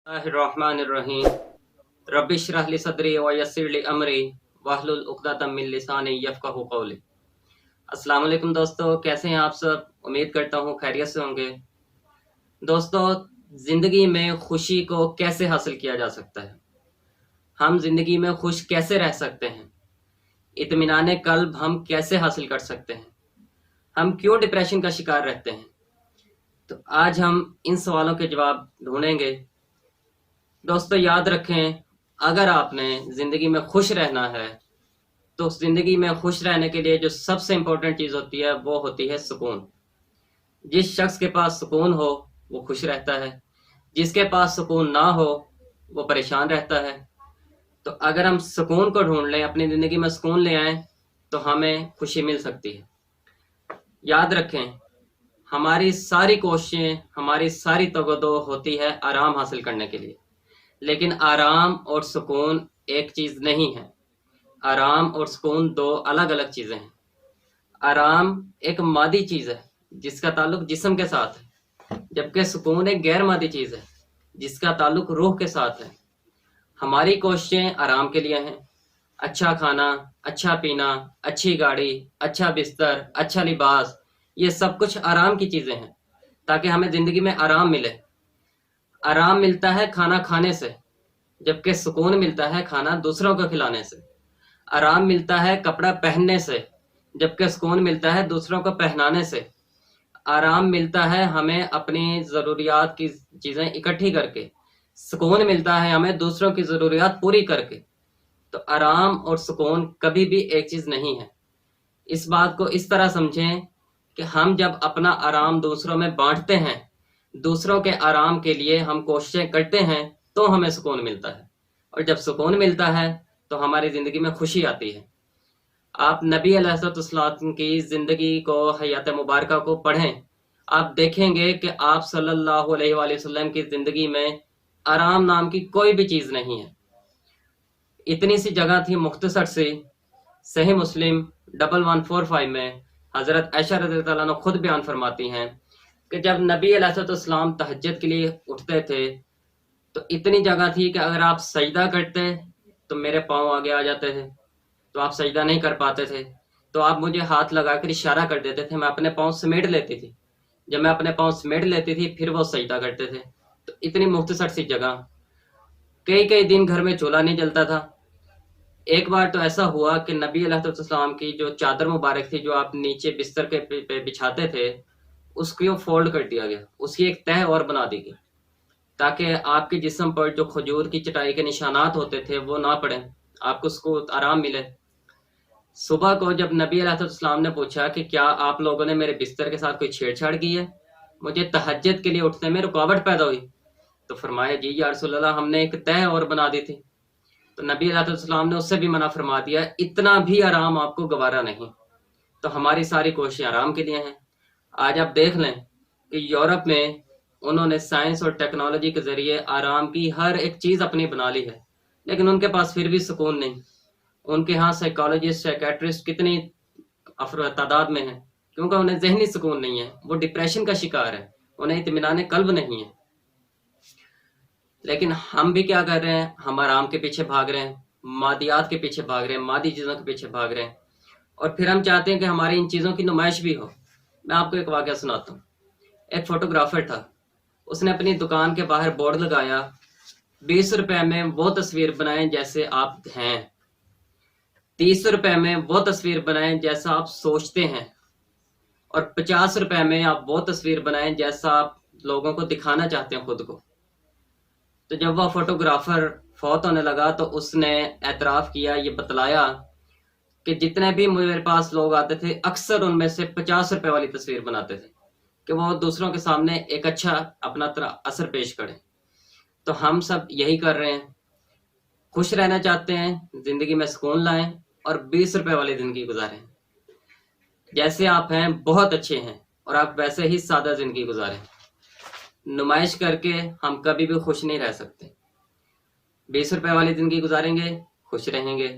बिस्मिल्लाहिर्रहमानिर्रहीम। रब्बिश इश्रह ली सदरी व यस्सिर ली अमरी वहलुल उक़दतम मिन लिसानी यफ़क़हू क़ौली। अस्सलाम वालेकुम दोस्तों, कैसे हैं आप सब? उम्मीद करता हूँ खैरियत से होंगे। दोस्तों, ज़िंदगी में खुशी को कैसे हासिल किया जा सकता है? हम ज़िंदगी में खुश कैसे रह सकते हैं? इत्मीनान क़ल्ब हम कैसे हासिल कर सकते हैं? हम क्यों डिप्रेशन का शिकार रहते हैं? तो आज हम इन सवालों के जवाब ढूंढेंगे। दोस्तों, याद रखें, अगर आपने ज़िंदगी में खुश रहना है तो ज़िंदगी में खुश रहने के लिए जो सबसे इम्पोर्टेंट चीज़ होती है वो होती है सुकून। जिस शख्स के पास सुकून हो वो खुश रहता है, जिसके पास सुकून ना हो वो परेशान रहता है। तो अगर हम सुकून को ढूंढ लें, अपनी ज़िंदगी में सुकून ले आएँ, तो हमें खुशी मिल सकती है। याद रखें, हमारी सारी कोशिशें, हमारी सारी तगदो होती है आराम हासिल करने के लिए, लेकिन आराम और सुकून एक चीज़ नहीं है। आराम और सुकून दो अलग अलग चीज़ें हैं। आराम एक मादी चीज़ है जिसका ताल्लुक जिस्म के साथ है, जबकि सुकून एक गैर मादी चीज़ है जिसका ताल्लुक रूह के साथ है। हमारी कोशिशें आराम के लिए हैं। अच्छा खाना, अच्छा पीना, अच्छी गाड़ी, अच्छा बिस्तर, अच्छा लिबास, ये सब कुछ आराम की चीज़ें हैं ताकि हमें ज़िंदगी में आराम मिले। आराम मिलता है खाना खाने से, जबकि सुकून मिलता है खाना दूसरों को खिलाने से। आराम मिलता है कपड़ा पहनने से, जबकि सुकून मिलता है दूसरों को पहनाने से। आराम मिलता है हमें अपनी ज़रूरियात की चीज़ें इकट्ठी करके, सुकून मिलता है हमें दूसरों की ज़रूरियात पूरी करके। तो आराम और सुकून कभी भी एक चीज़ नहीं है। इस बात को इस तरह समझें कि हम जब अपना आराम दूसरों में बांटते हैं, दूसरों के आराम के लिए हम कोशिशें करते हैं, तो हमें सुकून मिलता है। और जब सुकून मिलता है तो हमारी ज़िंदगी में खुशी आती है। आप नबी अलैहिस्सलाम की ज़िंदगी को, हयात मुबारका को पढ़ें, आप देखेंगे कि आप सल्लल्लाहु अलैहि वसल्लम की ज़िंदगी में आराम नाम की कोई भी चीज़ नहीं है। इतनी सी जगह थी मुख्तसर सी। सही मुस्लिम 1145 में हज़रत आयशा रज़ियल्लाहु अन्हा खुद बयान फरमाती हैं कि जब नबी अलैहिस्सलाम तहज्जुद के लिए उठते थे तो इतनी जगह थी कि अगर आप सजदा करते तो मेरे पाँव आगे आ जाते थे, तो आप सजदा नहीं कर पाते थे, तो आप मुझे हाथ लगाकर इशारा कर देते थे, मैं अपने पाँव समेट लेती थी। जब मैं अपने पाँव समेट लेती थी फिर वो सजदा करते थे। तो इतनी मुख्तसर सी जगह, कई कई दिन घर में चूल्हा नहीं जलता था। एक बार तो ऐसा हुआ कि नबी अलैहिस्सलाम की जो चादर मुबारक थी, जो आप नीचे बिस्तर के पे बिछाते थे, उसको फोल्ड कर दिया गया, उसकी एक तह और बना दी गई ताकि आपके जिस्म पर जो खजूर की चटाई के निशानात होते थे वो ना पड़े, आपको उसको आराम मिले। सुबह को जब नबी अलैहिस्सलाम ने पूछा कि क्या आप लोगों ने मेरे बिस्तर के साथ कोई छेड़छाड़ की है, मुझे तहज्जुद के लिए उठने में रुकावट पैदा हुई, तो फरमाया जी या रसूलल्लाह, हमने एक तह और बना दी थी। तो नबी अलैहिस्सलाम ने उससे भी मना फरमा दिया, इतना भी आराम आपको गवारा नहीं। तो हमारी सारी कोशिशें आराम के लिए हैं। आज आप देख लें कि यूरोप में उन्होंने साइंस और टेक्नोलॉजी के ज़रिए आराम की हर एक चीज़ अपनी बना ली है, लेकिन उनके पास फिर भी सुकून नहीं। उनके यहाँ साइकोलॉजिस्ट, साइकेट्रिस्ट कितनी तादाद में हैं, क्योंकि उन्हें ज़हनी सुकून नहीं है, वो डिप्रेशन का शिकार है, उन्हें इत्मीनान क़ल्ब नहीं है। लेकिन हम भी क्या कर रहे हैं? हम आराम के पीछे भाग रहे हैं, मादियात के पीछे भाग रहे हैं, मादी चीज़ों के पीछे भाग रहे हैं, और फिर हम चाहते हैं कि हमारी इन चीज़ों की नुमाइश भी हो। मैं आपको एक वाक़या सुनाता हूँ। एक फोटोग्राफर था, उसने अपनी दुकान के बाहर बोर्ड लगाया, 20 रुपए में वो तस्वीर बनाएं जैसे आप हैं, 30 रुपए में वो तस्वीर बनाएं जैसा आप सोचते हैं, और 50 रुपए में आप वो तस्वीर बनाएं जैसा आप लोगों को दिखाना चाहते हैं खुद को। तो जब वह फोटोग्राफर फौत होने लगा तो उसने एतराफ़ किया, ये बतलाया कि जितने भी मेरे पास लोग आते थे, अक्सर उनमें से 50 रुपए वाली तस्वीर बनाते थे कि वो दूसरों के सामने एक अच्छा अपना असर पेश करें। तो हम सब यही कर रहे हैं, खुश रहना चाहते हैं, ज़िंदगी में सुकून लाएं और 20 रुपए वाली ज़िंदगी गुजारें। जैसे आप हैं बहुत अच्छे हैं और आप वैसे ही सादा ज़िंदगी गुजारें। नुमाइश करके हम कभी भी खुश नहीं रह सकते। 20 रुपए वाली ज़िंदगी गुजारेंगे, खुश रहेंगे।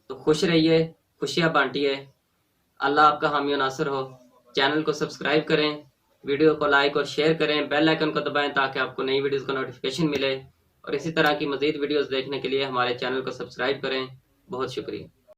तो खुश रहिए, खुशियाँ बांटिए। अल्लाह आपका हामी और नासिर हो। चैनल को सब्सक्राइब करें, वीडियो को लाइक और शेयर करें, बेल आइकन को दबाएं ताकि आपको नई वीडियोस का नोटिफिकेशन मिले। اور اسی طرح کی مزید ویڈیوز دیکھنے کے لیے ہمارے چینل کو سبسکرائب کریں۔ بہت شکریہ۔